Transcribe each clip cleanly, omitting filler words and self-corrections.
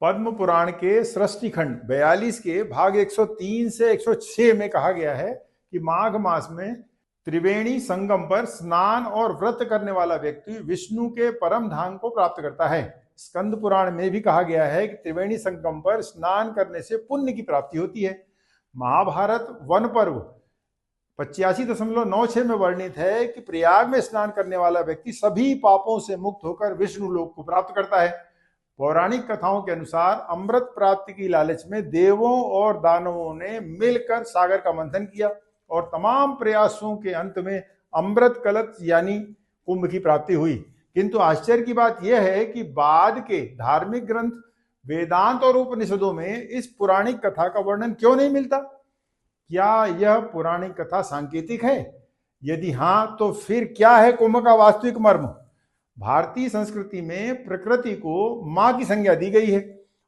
पद्म पुराण के सृष्टि खंड 42 के भाग 103 से 106 में कहा गया है कि माघ मास में त्रिवेणी संगम पर स्नान और व्रत करने वाला व्यक्ति विष्णु के परम धाम को प्राप्त करता है। स्कंद पुराण में भी कहा गया है कि त्रिवेणी संगम पर स्नान करने से पुण्य की प्राप्ति होती है। महाभारत वन पर्व 85.96 में वर्णित है कि प्रयाग में स्नान करने वाला व्यक्ति सभी पापों से मुक्त होकर विष्णु लोक को प्राप्त करता है। पौराणिक कथाओं के अनुसार अमृत प्राप्ति की लालच में देवों और दानवों ने मिलकर सागर का मंथन किया और तमाम प्रयासों के अंत में अमृत कलश यानी कुंभ की प्राप्ति हुई। किंतु आश्चर्य की बात यह है कि बाद के धार्मिक ग्रंथ वेदांत और उपनिषदों में इस पुराणिक कथा का वर्णन क्यों नहीं मिलता? क्या यह पुराणिक कथा सांकेतिक है? यदि हां, तो फिर क्या है कुंभ का वास्तविक मर्म? भारतीय संस्कृति में प्रकृति को मां की संज्ञा दी गई है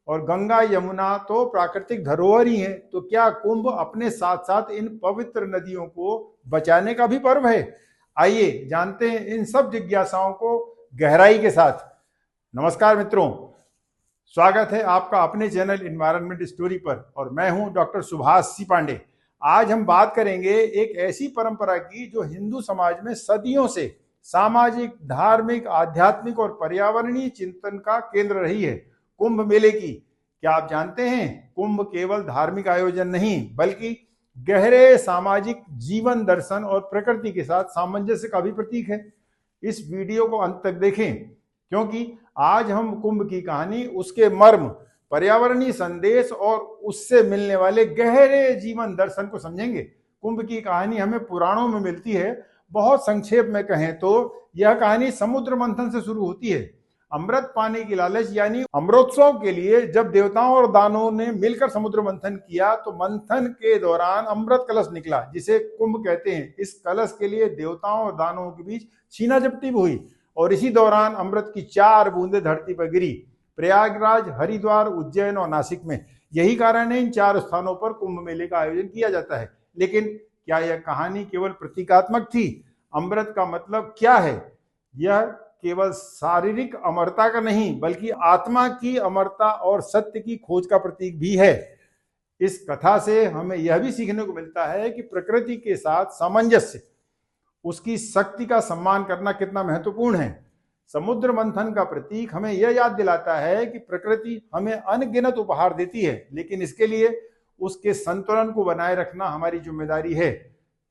और गंगा यमुना तो प्राकृतिक धरोहर ही है, तो क्या कुंभ अपने साथ साथ इन पवित्र नदियों को बचाने का भी पर्व है? आइए जानते हैं इन सब जिज्ञासाओं को गहराई के साथ। नमस्कार मित्रों, स्वागत है आपका अपने चैनल एनवायरनमेंट स्टोरी पर और मैं हूं डॉक्टर सुभाष सी पांडे। आज हम बात करेंगे एक ऐसी परंपरा की जो हिंदू समाज में सदियों से सामाजिक, धार्मिक, आध्यात्मिक और पर्यावरणीय चिंतन का केंद्र रही है, कुंभ मेले की। क्या आप जानते हैं, कुंभ केवल धार्मिक आयोजन नहीं बल्कि गहरे सामाजिक जीवन दर्शन और प्रकृति के साथ सामंजस्य का भी प्रतीक है। इस वीडियो को अंत तक देखें क्योंकि आज हम कुंभ की कहानी, उसके मर्म, पर्यावरणीय संदेश और उससे मिलने वाले गहरे जीवन दर्शन को समझेंगे। कुंभ की कहानी हमें पुराणों में मिलती है। बहुत संक्षेप में कहें तो यह कहानी समुद्र मंथन से शुरू होती है। अमृत पाने की लालच यानी अमृतोत्सव के लिए जब देवताओं और दानवों ने मिलकर समुद्र मंथन किया तो मंथन के दौरान अमृत कलश निकला जिसे कुंभ कहते हैं। इस कलश के लिए देवताओं और दानवों के बीच छीना झपटी भी हुई और इसी दौरान अमृत की 4 बूंदें धरती पर गिरी, प्रयागराज, हरिद्वार, उज्जैन और नासिक में। यही कारण है इन 4 स्थानों पर कुंभ मेले का आयोजन किया जाता है। लेकिन क्या यह कहानी केवल प्रतीकात्मक थी? अमृत का मतलब क्या है? यह केवल शारीरिक अमरता का नहीं बल्कि आत्मा की अमरता और सत्य की खोज का प्रतीक भी है। इस कथा से हमें यह भी सीखने को मिलता है कि प्रकृति के साथ सामंजस्य, उसकी शक्ति का सम्मान करना कितना महत्वपूर्ण है। समुद्र मंथन का प्रतीक हमें यह याद दिलाता है कि प्रकृति हमें अनगिनत उपहार देती है, लेकिन इसके लिए उसके संतुलन को बनाए रखना हमारी जिम्मेदारी है।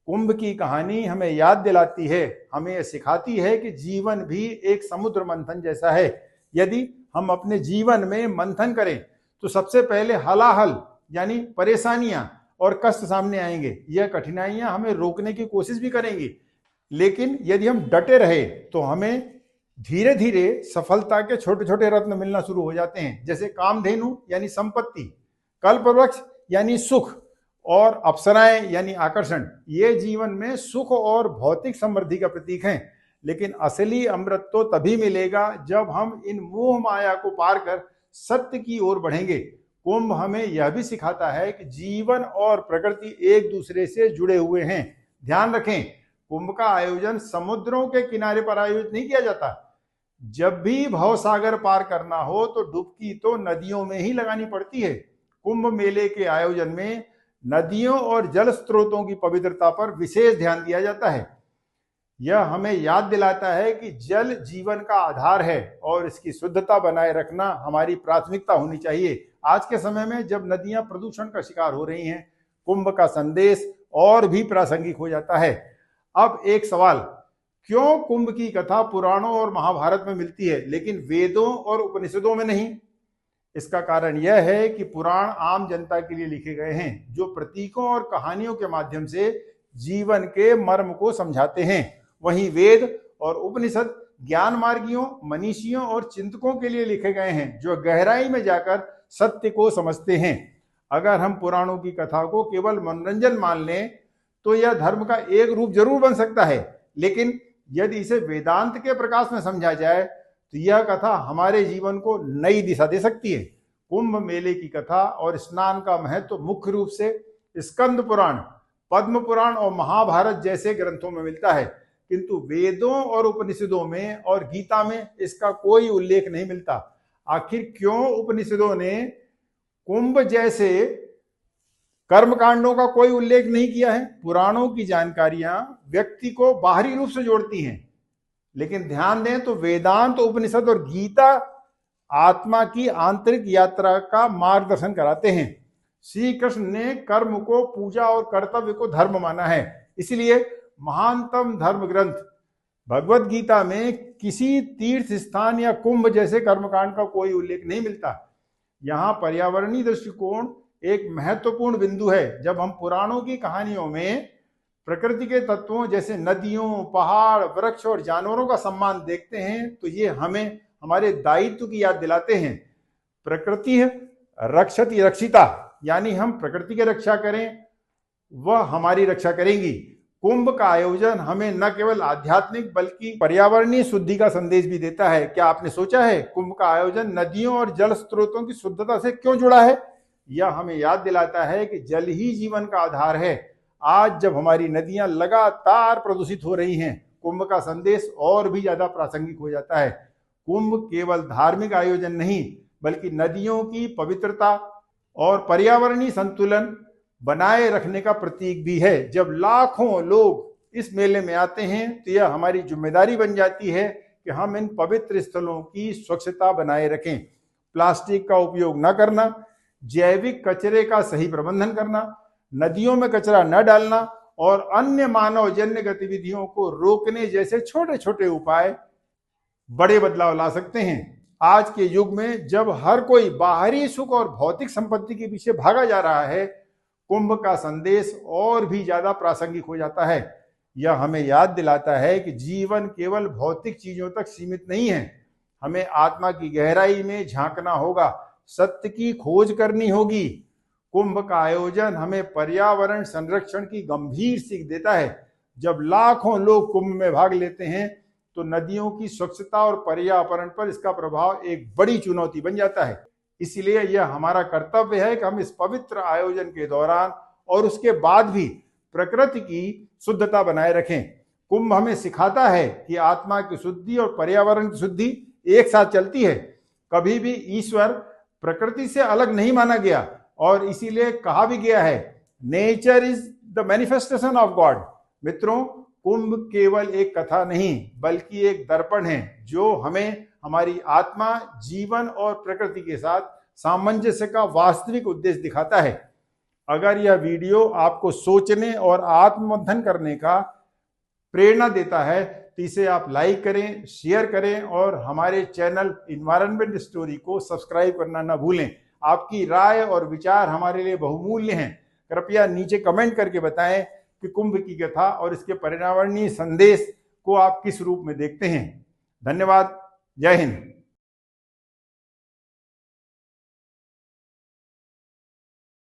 कुंभ की कहानी हमें याद दिलाती है, हमें यह सिखाती है कि जीवन भी एक समुद्र मंथन जैसा है। यदि हम अपने जीवन में मंथन करें तो सबसे पहले हलाहल यानी परेशानियां और कष्ट सामने आएंगे। यह कठिनाइयां हमें रोकने की कोशिश भी करेंगी, लेकिन यदि हम डटे रहे तो हमें धीरे धीरे सफलता के छोटे छोटे रत्न मिलना शुरू हो जाते हैं, जैसे कामधेनु यानी संपत्ति, कल्पवृक्ष यानी सुख और अप्सराएं यानी आकर्षण। ये जीवन में सुख और भौतिक समृद्धि का प्रतीक हैं। लेकिन असली अमृत तो तभी मिलेगा जब हम इन मोह माया को पार कर सत्य की ओर बढ़ेंगे। कुंभ हमें यह भी सिखाता है कि जीवन और प्रकृति एक दूसरे से जुड़े हुए हैं। ध्यान रखें, कुंभ का आयोजन समुद्रों के किनारे पर आयोजित नहीं किया जाता। जब भी भवसागर पार करना हो तो डुबकी तो नदियों में ही लगानी पड़ती है। कुंभ मेले के आयोजन में नदियों और जल स्रोतों की पवित्रता पर विशेष ध्यान दिया जाता है। यह हमें याद दिलाता है कि जल जीवन का आधार है और इसकी शुद्धता बनाए रखना हमारी प्राथमिकता होनी चाहिए। आज के समय में जब नदियां प्रदूषण का शिकार हो रही हैं, कुंभ का संदेश और भी प्रासंगिक हो जाता है। अब एक सवाल, क्यों कुंभ की कथा पुराणों और महाभारत में मिलती है लेकिन वेदों और उपनिषदों में नहीं? इसका कारण यह है कि पुराण आम जनता के लिए लिखे गए हैं जो प्रतीकों और कहानियों के माध्यम से जीवन के मर्म को समझाते हैं। वहीं वेद और उपनिषद ज्ञान मार्गियों, मनीषियों और चिंतकों के लिए लिखे गए हैं जो गहराई में जाकर सत्य को समझते हैं। अगर हम पुराणों की कथा को केवल मनोरंजन मान लें तो यह धर्म का एक रूप जरूर बन सकता है, लेकिन यदि इसे वेदांत के प्रकाश में समझा जाए तो यह कथा हमारे जीवन को नई दिशा दे सकती है। कुंभ मेले की कथा और स्नान का महत्व मुख्य रूप से स्कंद पुराण, पद्म पुराण और महाभारत जैसे ग्रंथों में मिलता है, किंतु वेदों और उपनिषदों में और गीता में इसका कोई उल्लेख नहीं मिलता। आखिर क्यों उपनिषदों ने कुंभ जैसे कर्मकांडों का कोई उल्लेख नहीं किया है? पुराणों की जानकारियां व्यक्ति को बाहरी रूप से जोड़ती हैं, लेकिन ध्यान दें तो वेदांत, उपनिषद और गीता आत्मा की आंतरिक यात्रा का मार्गदर्शन कराते हैं। श्री कृष्ण ने कर्म को पूजा और कर्तव्य को धर्म माना है, इसलिए महानतम धर्म ग्रंथ भगवत गीता में किसी तीर्थ स्थान या कुंभ जैसे कर्मकांड का कोई उल्लेख नहीं मिलता। यहाँ पर्यावरणीय दृष्टिकोण एक महत्वपूर्ण बिंदु है। जब हम पुराणों की कहानियों में प्रकृति के तत्वों जैसे नदियों, पहाड़, वृक्ष और जानवरों का सम्मान देखते हैं तो ये हमें हमारे दायित्व की याद दिलाते हैं। प्रकृति रक्षति रक्षिता, यानी हम प्रकृति की रक्षा करें, वह हमारी रक्षा करेंगी। कुंभ का आयोजन हमें न केवल आध्यात्मिक बल्कि पर्यावरणीय शुद्धि का संदेश भी देता है। क्या आपने सोचा है कुंभ का आयोजन नदियों और जल स्रोतों की शुद्धता से क्यों जुड़ा है? यह हमें याद दिलाता है कि जल ही जीवन का आधार है। आज जब हमारी नदियां लगातार प्रदूषित हो रही हैं, कुंभ का संदेश और भी ज्यादा प्रासंगिक हो जाता है। कुंभ केवल धार्मिक आयोजन नहीं, बल्कि नदियों की पवित्रता और पर्यावरणीय संतुलन बनाए रखने का प्रतीक भी है। जब लाखों लोग इस मेले में आते हैं तो यह हमारी जिम्मेदारी बन जाती है कि हम इन पवित्र स्थलों की स्वच्छता बनाए रखें। प्लास्टिक का उपयोग न करना, जैविक कचरे का सही प्रबंधन करना, नदियों में कचरा न डालना और अन्य मानवजन्य गतिविधियों को रोकने जैसे छोटे छोटे उपाय बड़े बदलाव ला सकते हैं। आज के युग में जब हर कोई बाहरी सुख और भौतिक संपत्ति के पीछे भागा जा रहा है, कुंभ का संदेश और भी ज्यादा प्रासंगिक हो जाता है। यह हमें याद दिलाता है कि जीवन केवल भौतिक चीजों तक सीमित नहीं है। हमें आत्मा की गहराई में झांकना होगा, सत्य की खोज करनी होगी। कुंभ का आयोजन हमें पर्यावरण संरक्षण की गंभीर सीख देता है। जब लाखों लोग कुंभ में भाग लेते हैं तो नदियों की स्वच्छता और पर्यावरण पर इसका प्रभाव एक बड़ी चुनौती बन जाता है। इसलिए यह हमारा कर्तव्य है कि हम इस पवित्र आयोजन के दौरान और उसके बाद भी प्रकृति की शुद्धता बनाए रखें। कुंभ हमें सिखाता है कि आत्मा की शुद्धि और पर्यावरण की शुद्धि एक साथ चलती है। कभी भी ईश्वर प्रकृति से अलग नहीं माना गया और इसीलिए कहा भी गया है, nature is the manifestation of God. मित्रों, कुंभ केवल एक कथा नहीं बल्कि एक दर्पण है जो हमें हमारी आत्मा, जीवन और प्रकृति के साथ सामंजस्य का वास्तविक उद्देश्य दिखाता है। अगर यह वीडियो आपको सोचने और आत्ममंथन करने का प्रेरणा देता है तो इसे आप लाइक करें, शेयर करें और हमारे चैनल इन्वायरमेंट स्टोरी को सब्सक्राइब करना न भूलें। आपकी राय और विचार हमारे लिए बहुमूल्य हैं। कृपया नीचे कमेंट करके बताएं कि कुंभ की कथा और इसके पर्यावरणीय संदेश को आप किस रूप में देखते हैं। धन्यवाद। जय हिंद।